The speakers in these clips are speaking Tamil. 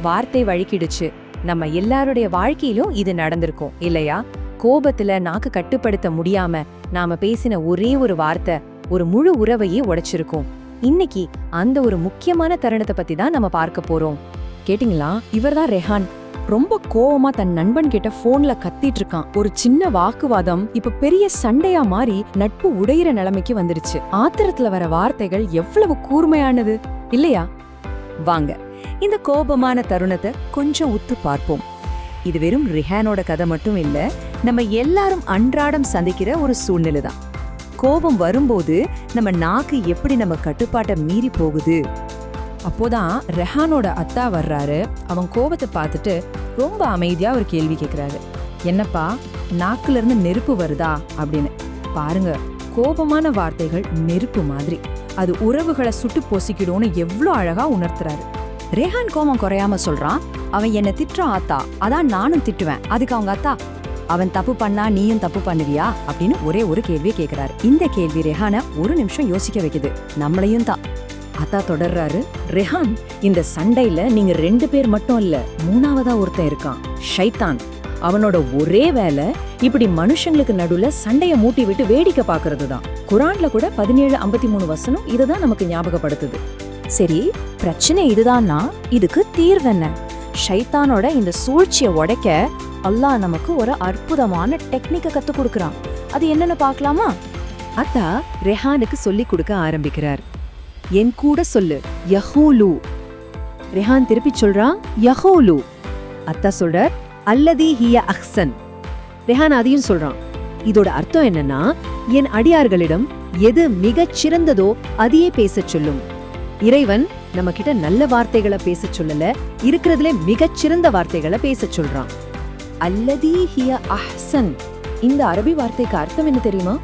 வார்த்தை வழுக்கிடுச்சு. நம்ம எல்லாருடைய வாழ்க்கையிலும் இது நடந்திருக்கும் இல்லையா? கோபத்துல நாக்கு கட்டுப்படுத்த முடியாம நாம பேசின ஒரே ஒரு வார்த்தை ஒரு முழு உறவையே உடைச்சிருக்கும். இன்னைக்கு அந்த ஒரு முக்கியமான தருணத்தை பத்தி தான் நம்ம பார்க்க போறோம். கேட்டிங்களா? இவர்தான் ரெஹான். ரொம்ப கோவமா தன் நண்பன் கிட்ட போன்ல கத்திட்டு இருக்கான். ஒரு சின்ன வாக்குவாதம் இப்ப பெரிய சண்டையா மாறி நட்பு உடையிற நிலைமைக்கு வந்துருச்சு. ஆத்திரத்துல வர வார்த்தைகள் எவ்வளவு கூர்மையானது இல்லையா? வாங்க இந்த கோபமான தருணத்தை கொஞ்சம் உத்து பார்ப்போம். இது வெறும் ரிஹானோட கதை மட்டும் இல்ல, நம்ம எல்லாரும் அன்றாடம் சந்திக்கிற ஒரு சூழ்நிலை தான். கோபம் வரும்போது நம்ம நாக்கு எப்படி நம்ம கட்டுப்பாட்டை மீறி போகுது. அப்போதான் ரெஹானோட அத்தா வர்றாரு. அவன் கோபத்தை பார்த்துட்டு ரொம்ப அமைதியா ஒரு கேள்வி கேட்கிறாரு. என்னப்பா, நாக்குல இருந்து நெருப்பு வருதா அப்படின்னு. பாருங்க, கோபமான வார்த்தைகள் நெருப்பு மாதிரி. அது உறவுகளை சுட்டு பொசிக்கிடும்னு எவ்வளோ அழகா உணர்த்துறாரு. ரெஹான் கோபம் குறையாம சொல்றான், அவன் என்ன திட்டுறான் ஆத்தா, அதான் நானும் திட்டுவேன். அதுக்கு அவங்க அத்தா, அவன் தப்பு பண்ணா நீயும் தப்பு பண்ணுவியா அப்படின்னு ஒரே ஒரு கேள்வியை கேட்கிறாரு. இந்த கேள்வி ரெஹான ஒரு நிமிஷம் யோசிக்க வைக்குது, நம்மளையும் தான். அத்தா தொடர்றாரு, ரெஹான், இந்த சண்டையில நீங்க 2 பேர் மட்டும் இல்ல, 3ஆவதா ஒருத்தன் இருக்கான், ஷைத்தான். அவனோட ஒரே வேலை இப்படி மனுஷங்களுக்கு நடுவுல சண்டைய மூட்டி விட்டு வேடிக்கை பாக்குறது தான். குரான்ல கூட 17:53 வசனம் இதுதான் நமக்கு ஞாபகப்படுத்துது. சரி, பிரச்சனை இதுதான்னா இதுக்கு தீர்வு என்ன? ஷைத்தானோட இந்த சூழ்ச்சியை உடைக்க அல்லாஹ் நமக்கு ஒரு அற்புதமான டெக்னிக்கை கத்து கொடுக்கறான். அது என்னன்னு பார்க்கலாமா? அத்தா ரெஹானுக்கு சொல்லி கொடுக்க ஆரம்பிக்கிறார். என் கூட சொல்லு, யஹூலு. ரெஹான் திருப்பி சொல்றான், யஹூலு. அத்தா சொல்றார், அல்லதி ஹிய அஹ்சன். ரெஹான் அதையும் சொல்றான். இதோட அர்த்தம் என்னன்னா, என் அடியார்களிடம் எது மிகச் சிறந்ததோ அதையே பேசச் சொல்லும். இறைவன் நம்ம கிட்ட நல்ல வார்த்தைகளை பேசச் சொல்லல, இருக்கிறதுல மிகச் சிறந்த வார்த்தைகளை பேசச் சொல்றான். அல்லதி ஹிய அஹ்சன். இந்த அரபி வார்த்தைக்கு அர்த்தம் என்ன தெரியுமா?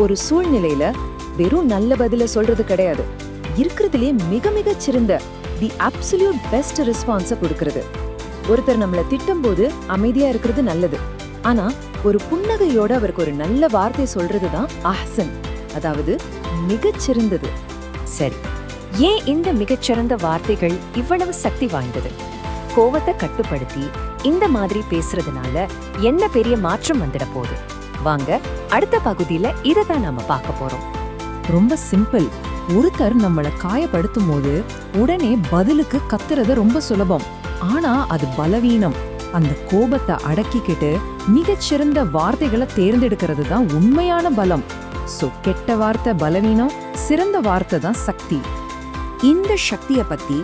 ஒரு சூழ்நிலையில வெறும் நல்ல பதில சொல்றது கிடையாது, இருக்கிறதுலே மிக மிகச் சிறந்த, தி அப்சல்யூட் பெஸ்ட் ரெஸ்பான்ஸ கொடுக்கிறது. ஒருத்தர் நம்மள திட்டும் போது அமைதியா இருக்கிறது நல்லது, ஆனா ஒரு புன்னகையோட அவருக்கு ஒரு நல்ல வார்த்தை சொல்றதுதான் அஹ்சன், அதாவது மிகச்சிறந்தது. சரி, ஏன் இந்த மிகச்சிறந்த வார்த்தைகள் இவ்வளவு சக்தி வாய்ந்தது? கோவத்தை கட்டுப்படுத்தி இந்த மாதிரி பேசுறதுனால என்ன பெரிய மாற்றம் வந்துட போகுது? வாங்க அடுத்த பகுதியில இதைதான் நாம பார்க்க போறோம். ரொம்ப சிம்பிள். ஒருத்தர் நம்மள காயப்படுத்தும் போது உடனே பதிலுக்கு கத்துறது ரொம்ப சுலபம், ஆனா அது பலவீனம். அந்த கோபத்தை அடக்கிக்கிட்டு மிகச்சிறந்த வார்த்தைகளை தேர்ந்தெடுக்கிறது தான் உண்மையான பலம். சோ, கெட்ட வார்த்தை பலவீனம், சிறந்த வார்த்தை தான் சக்தி. இந்த சக்திய பத்தி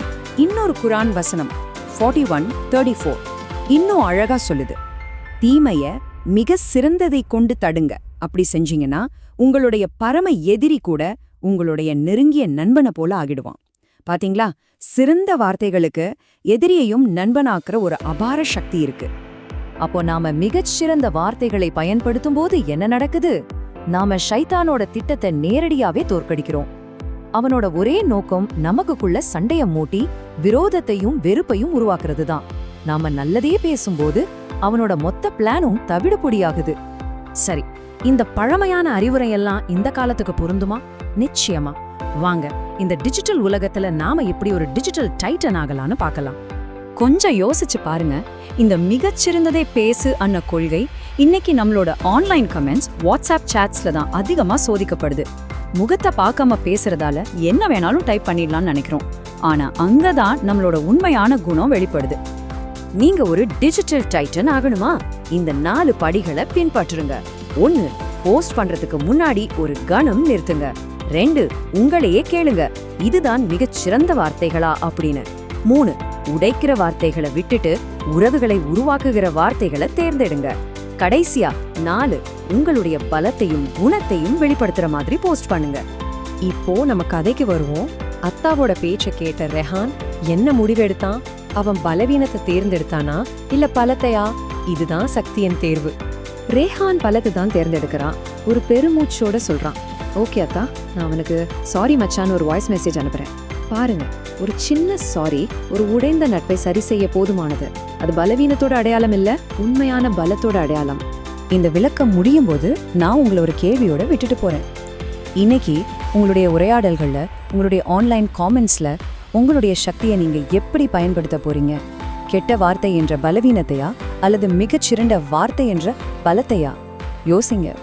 இன்னொரு குரான் வசனம் 41:34 இன்னும் அழகா சொல்லுது. தீமைய மிக சிறந்ததை கொண்டு தடுங்க. அப்படி செஞ்சீங்கன்னா உங்களுடைய பரம எதிரி கூட உங்களுடைய நெருங்கிய நண்பனை போல ஆகிடுவான். பாத்தீங்களா? சிறந்த வார்த்தைகளுக்கு எதிரியையும் நண்பனாக்குற ஒரு அபார சக்தி இருக்கு. அப்போ நாம மிகச்சிறந்த வார்த்தைகளை பயன்படுத்தும் போது என்ன நடக்குது? நாம ஷைத்தானோட திட்டத்தை நேரடியாவே தோற்கடிக்கிறோம். அவனோட ஒரே நோக்கம் நமக்குள்ள சண்டைய மூட்டி விரோதத்தையும் வெறுப்பையும் உருவாக்குறது தான். நாம நல்லதே பேசும்போது அவனோட மொத்த பிளானும் தவிடுபொடியாகுது. சரி, இந்த பழமையான அறிவுரையெல்லாம் இந்த காலத்துக்கு பொருந்துமா? நிச்சயமா. வாங்க இந்த டிஜிட்டல் உலகத்துல நாம எப்படி ஒரு டிஜிட்டல் டைட்டன் ஆகலான்னு பார்க்கலாம். கொஞ்சம் யோசிச்சு பாருங்க, இந்த மிகச்சிறந்ததை பேசு அன்ன கொள்கை இன்னைக்கு நம்மளோட ஆன்லைன் கமெண்ட்ஸ், வாட்ஸ்அப் சாட்ஸ்ல தான் அதிகமா சோதிக்கப்படுது. முகத்தை பார்க்காம பேசுறதால என்ன வேணாலும் டைப் பண்ணிடலாம்னு நினைக்கிறோம், ஆனா அங்கதான் நம்மளோட உண்மையான குணம் வெளிப்படுது. நீங்க ஒரு டிஜிட்டல் டைட்டன் ஆகணுமா? இந்த 4 படிகளை பின்பற்றுங்க. 1, போஸ்ட் பண்றதுக்கு முன்னாடி ஒரு கணம் நிறுத்துங்க. 2, உங்களையே கேளுங்க, இதுதான் மிகச்சிறந்த வார்த்தைகளா அப்படின்னு. 3, உடைக்கிற வார்த்தைகளை விட்டுட்டு உறவுகளை உருவாக்குகிற வார்த்தைகளை தேர்ந்தெடுங்க. கடைசியா 4, உங்களுடைய பலத்தையும் குணத்தையும் வெளிப்படுத்துற மாதிரி போஸ்ட் பண்ணுங்க. இப்போ நம்ம கதைக்கு வருவோம். அத்தாவோட பேச்ச கேட்ட ரெஹான் என்ன முடிவெடுத்தான்? அவன் பலவீனத்தை தேர்ந்தெடுத்தானா இல்ல பலத்தையா? இதுதான் சக்தியின் தேர்வு. ரெஹான் பலத்தை தான் தேர்ந்தெடுக்கிறான். ஒரு பெருமூச்சோட சொல்றான், ஓகே அத்தா, நான் அவனுக்கு சாரி மச்சான்னு ஒரு வாய்ஸ் மெசேஜ் அனுப்புறேன். பாருங்க, ஒரு சின்ன சாரி ஒரு உடைந்த நட்பை சரி செய்ய போதுமானது. அது பலவீனத்தோட அடையாளம் இல்ல, உண்மையான பலத்தோட அடையாளம். இந்த விளக்கம் முடியும் போது நான் உங்களை ஒரு கேள்வியோட விட்டுட்டு போறேன். இன்னைக்கு உங்களுடைய உரையாடல்கள்ல, உங்களுடைய ஆன்லைன் காமெண்ட்ஸ்ல உங்களுடைய சக்தியை நீங்க எப்படி பயன்படுத்த போறீங்க? கெட்ட வார்த்தை என்ற பலவீனத்தையா அல்லது மிகச்சிறந்த வார்த்தை என்ற பலத்தையா? யோசிங்க.